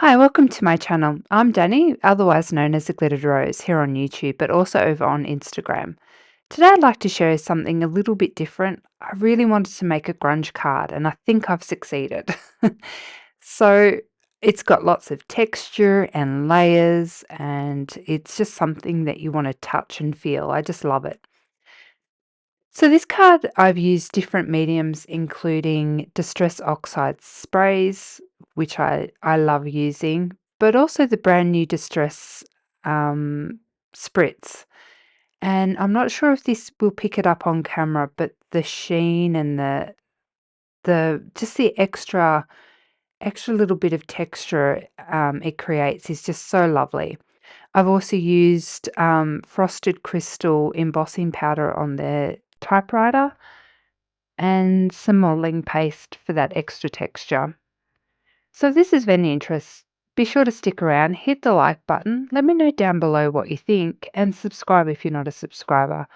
Hi, welcome to my channel. I'm Danny, otherwise known as the Glittered Rose, here on YouTube, but also over on Instagram. Today I'd like to share something a little bit different. I really wanted to make a grunge card, and I think I've succeeded. So it's got lots of texture and layers, and it's just something that you want to touch and feel. I just love it. So this card, I've used different mediums, including Distress Oxide sprays, which I love using, but also the brand new Distress um, Spritz. And I'm not sure if this will pick it up on camera, but the sheen and the just the extra little bit of texture it creates is just so lovely. I've also used frosted crystal embossing powder on the typewriter and some modeling paste for that extra texture. So if this is of any interest, be sure to stick around, hit the like button, let me know down below what you think, and subscribe if you're not a subscriber.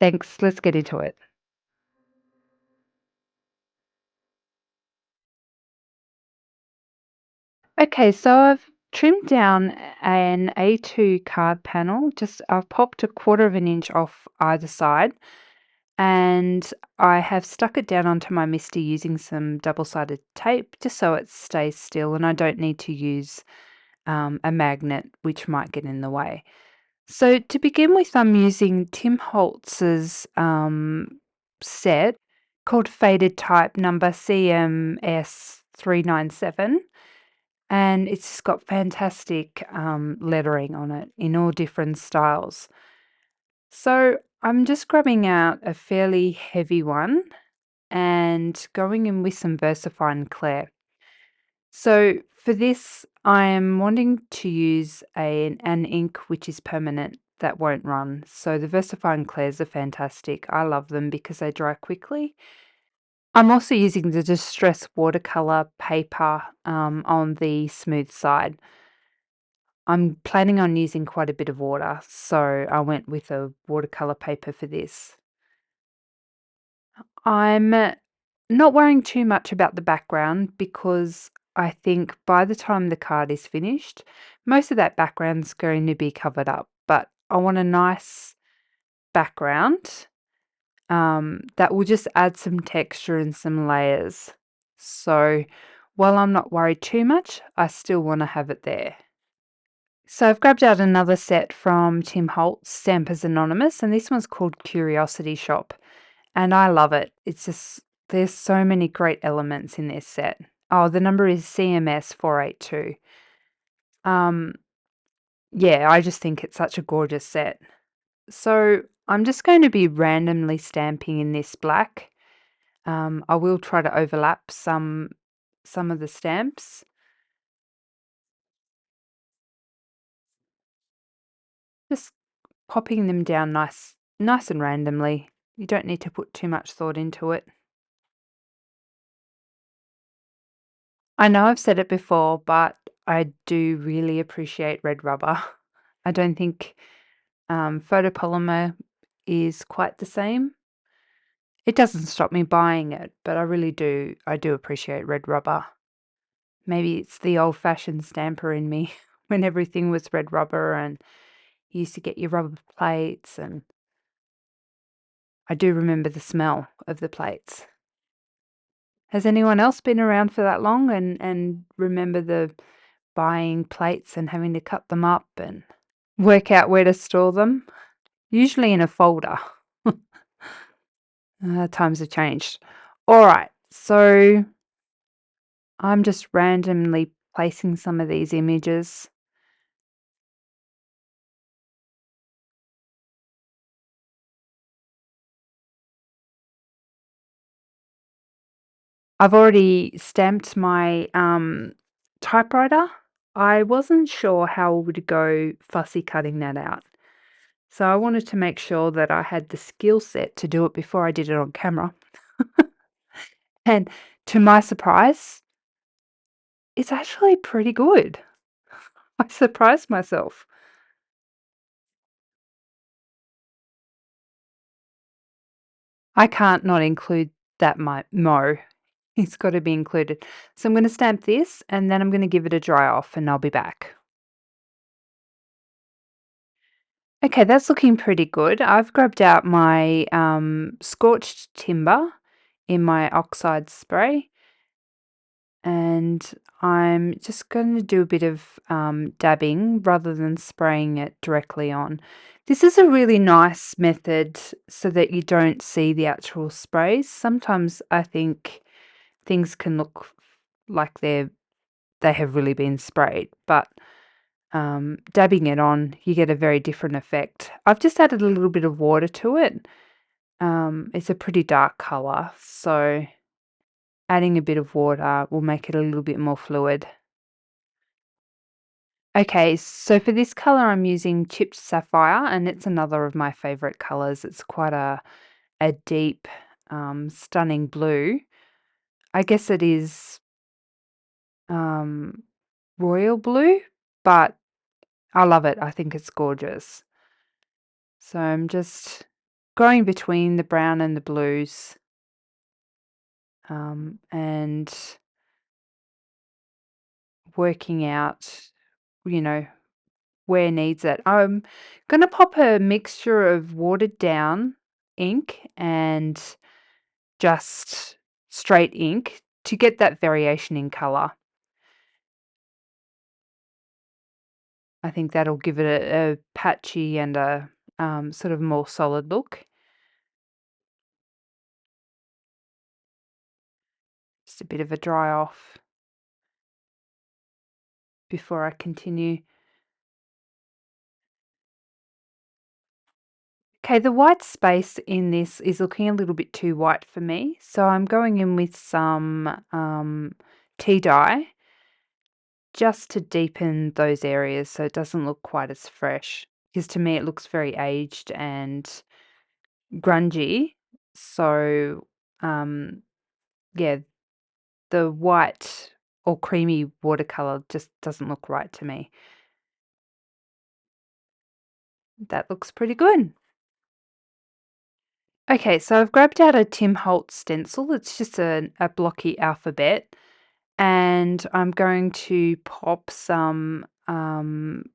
Thanks, let's get into it. Okay, so I've trimmed down an A2 card panel, just I've popped a quarter of an inch off either side, and I have stuck it down onto my MISTI using some double-sided tape just so it stays still and I don't need to use a magnet, which might get in the way. So to begin with, I'm using Tim Holtz's set called Faded Type number CMS 397, and it's got fantastic lettering on it in all different styles. So I'm just grabbing out a fairly heavy one and going in with some VersaFine Clear. So for this, I am wanting to use an ink which is permanent that won't run. So the VersaFine Clairs are fantastic. I love them because they dry quickly. I'm also using the Distress watercolor paper on the smooth side. I'm planning on using quite a bit of water, so I went with a watercolor paper for this. I'm not worrying too much about the background because I think by the time the card is finished, most of that background's going to be covered up. But I want a nice background that will just add some texture and some layers. So while I'm not worried too much, I still want to have it there. So I've grabbed out another set from Tim Holtz, Stampers Anonymous, and this one's called Curiosity Shop. And I love it. It's just there's so many great elements in this set. Oh, the number is CMS 482. Um, yeah, I just think it's such a gorgeous set. So I'm just going to be randomly stamping in this black. I will try to overlap some of the stamps. Just popping them down nice and randomly. You don't need to put too much thought into it. I know I've said it before, but I do really appreciate red rubber. I don't think photopolymer is quite the same. It doesn't stop me buying it, but I do appreciate red rubber. Maybe it's the old-fashioned stamper in me when everything was red rubber and you used to get your rubber plates, and I do remember the smell of the plates. Has anyone else been around for that long and remember the buying plates and having to cut them up and work out where to store them? Usually in a folder. Times have changed. All right, so I'm just randomly placing some of these images. I've already stamped my typewriter. I wasn't sure how I would go fussy cutting that out. So I wanted to make sure that I had the skill set to do it before I did it on camera. And to my surprise, it's actually pretty good. I surprised myself. I can't not include that my mo. It's gotta be included. So I'm gonna stamp this, and then I'm gonna give it a dry off, and I'll be back. Okay, that's looking pretty good. I've grabbed out my, scorched timber in my oxide spray, and I'm just gonna do a bit of, dabbing rather than spraying it directly on. This is a really nice method so that you don't see the actual sprays. Sometimes I think things can look like they have really been sprayed, but dabbing it on, you get a very different effect. I've just added a little bit of water to it. It's a pretty dark color, so adding a bit of water will make it a little bit more fluid. Okay, so for this color, I'm using chipped sapphire, and it's another of my favorite colors. It's quite a deep, stunning blue. I guess it is um, royal blue, but I love it. I think it's gorgeous. So I'm just going between the brown and the blues, and working out, you know, where needs it. I'm gonna pop a mixture of watered down ink and just straight ink to get that variation in color. I think that'll give it a patchy and a sort of more solid look. Just a bit of a dry off before I continue. Okay, the white space in this is looking a little bit too white for me, so I'm going in with some tea dye just to deepen those areas so it doesn't look quite as fresh. Because to me, it looks very aged and grungy. So, um, yeah, the white or creamy watercolor just doesn't look right to me. That looks pretty good. Okay, so I've grabbed out a Tim Holtz stencil. It's just a blocky alphabet, and I'm going to pop some Finnabair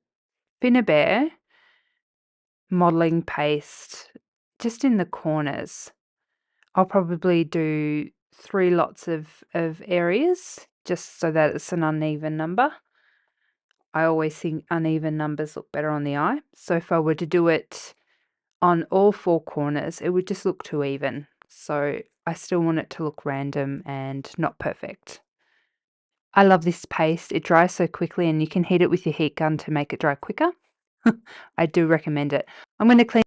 modeling paste just in the corners. I'll probably do 3 lots of areas just so that it's an uneven number. I always think uneven numbers look better on the eye. So if I were to do it on all 4 corners, it would just look too even. So I still want it to look random and not perfect. I love this paste. It dries so quickly and you can heat it with your heat gun to make it dry quicker. I do recommend it. I'm going to clean.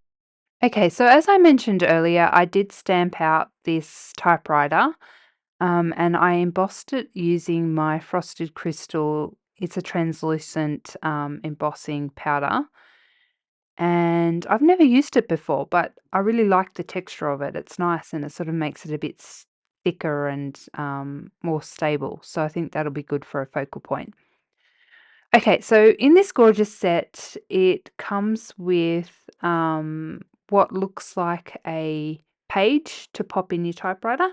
Okay, so as I mentioned earlier, I did stamp out this typewriter, and I embossed it using my Frosted Crystal. It's a translucent embossing powder. And I've never used it before, but I really like the texture of it. It's nice and it sort of makes it a bit thicker and more stable. So I think that'll be good for a focal point. Okay, so in this gorgeous set, it comes with what looks like a page to pop in your typewriter.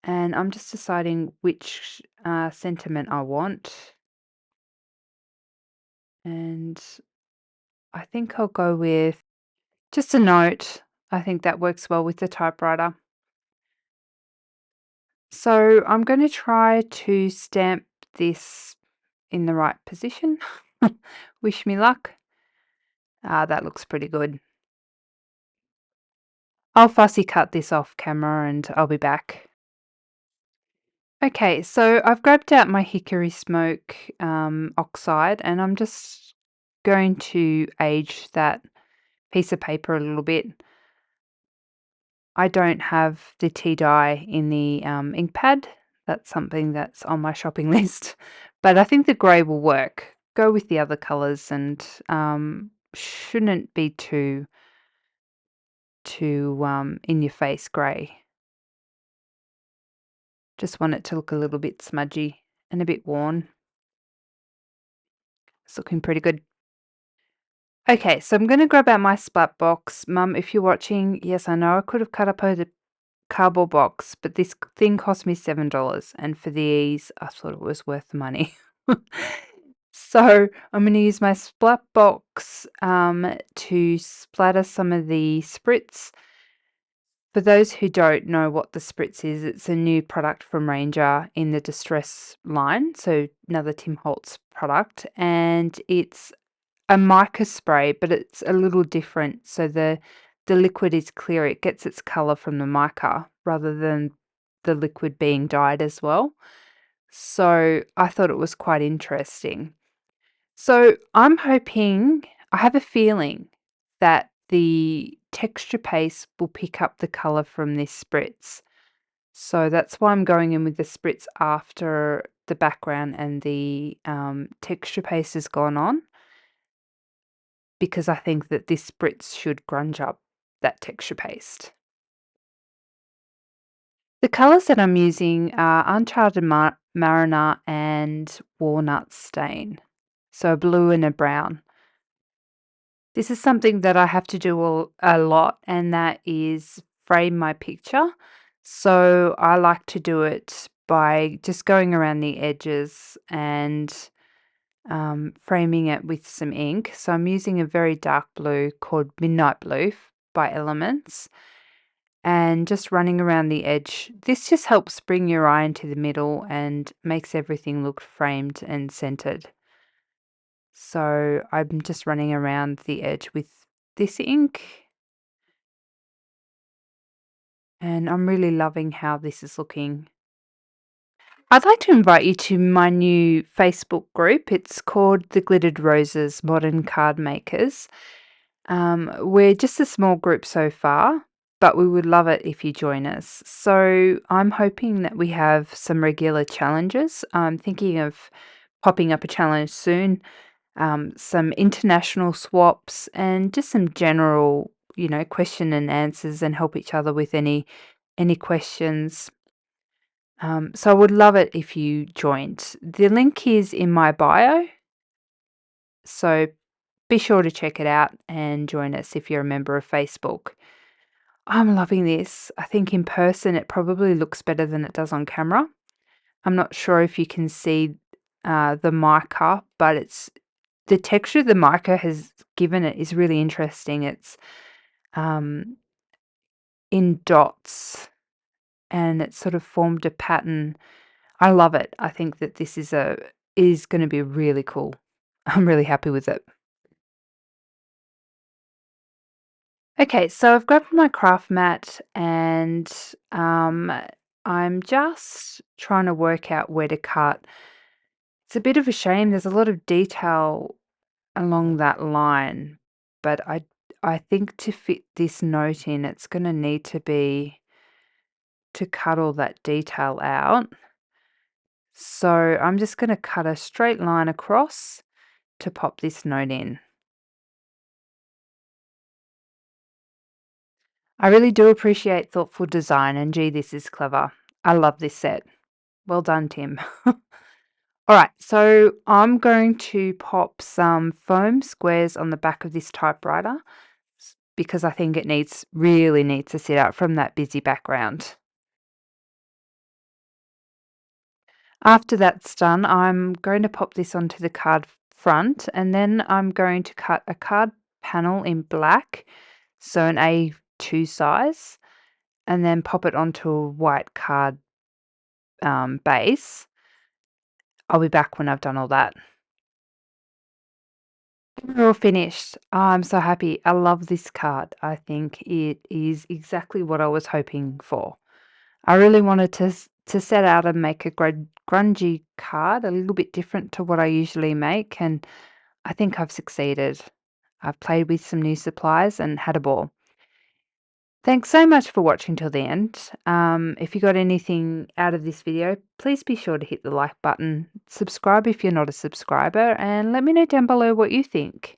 And I'm just deciding which sentiment I want. And I think I'll go with just a note. I think that works well with the typewriter. So I'm going to try to stamp this in the right position. Wish me luck. Ah, that looks pretty good. I'll fussy cut this off camera and I'll be back. Okay, so I've grabbed out my hickory smoke oxide and I'm just going to age that piece of paper a little bit. I don't have the tea dye in the ink pad. That's something that's on my shopping list, but I think the grey will work. Go with the other colours and shouldn't be too in your face grey. Just want it to look a little bit smudgy and a bit worn. It's looking pretty good. Okay, so I'm going to grab out my splat box. Mum, if you're watching, yes, I know I could have cut up cardboard box, but this thing cost me $7, and for the ease, I thought it was worth the money. So, I'm gonna use my splat box, to splatter some of the spritz. For those who don't know what the spritz is, it's a new product from Ranger in the Distress line, so another Tim Holtz product, and it's a mica spray, but it's a little different. So the liquid is clear. It gets its color from the mica rather than the liquid being dyed as well. So I thought it was quite interesting. So I'm hoping, I have a feeling that the texture paste will pick up the color from this spritz. So that's why I'm going in with the spritz after the background and the texture paste has gone on, because I think that this spritz should grunge up that texture paste. The colors that I'm using are Uncharted Mariner and Walnut Stain. So a blue and a brown. This is something that I have to do a lot, and that is frame my picture. So I like to do it by just going around the edges and framing it with some ink. So I'm using a very dark blue called Midnight Blue by Elements, and just running around the edge. This just helps bring your eye into the middle and makes everything look framed and centered. So I'm just running around the edge with this ink, and I'm really loving how this is looking. I'd like to invite you to my new Facebook group. It's called The Glittered Roses Modern Card Makers. We're just a small group so far, but we would love it if you join us. So I'm hoping that we have some regular challenges. I'm thinking of popping up a challenge soon, some international swaps, and just some general, question and answers, and help each other with any questions. So I would love it if you joined. The link is in my bio, so be sure to check it out and join us if you're a member of Facebook. I'm loving this. I think in person it probably looks better than it does on camera. I'm not sure if you can see the mica, but the texture the mica has given it is really interesting. It's um, in dots, and it's sort of formed a pattern. I love it. I think that this is going to be really cool. I'm really happy with it. Okay, so I've grabbed my craft mat, and I'm just trying to work out where to cut. It's a bit of a shame. There's a lot of detail along that line, but I think to fit this note in, it's going to need to be to cut all that detail out. So I'm just going to cut a straight line across to pop this note in. I really do appreciate thoughtful design, and gee, this is clever. I love this set. Well done, Tim. All right, so I'm going to pop some foam squares on the back of this typewriter because I think it really needs to sit out from that busy background. After that's done, I'm going to pop this onto the card front, and then I'm going to cut a card panel in black, so an A2 size, and then pop it onto a white card base. I'll be back when I've done all that. We're all finished. Oh, I'm so happy. I love this card. I think it is exactly what I was hoping for. I really wanted to set out and make a grungy card, a little bit different to what I usually make, and I think I've succeeded. I've played with some new supplies and had a ball. Thanks so much for watching till the end. If you got anything out of this video, please be sure to hit the like button, subscribe if you're not a subscriber, and let me know down below what you think,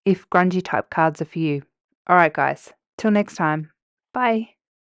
if grungy type cards are for you. Alright guys, till next time. Bye.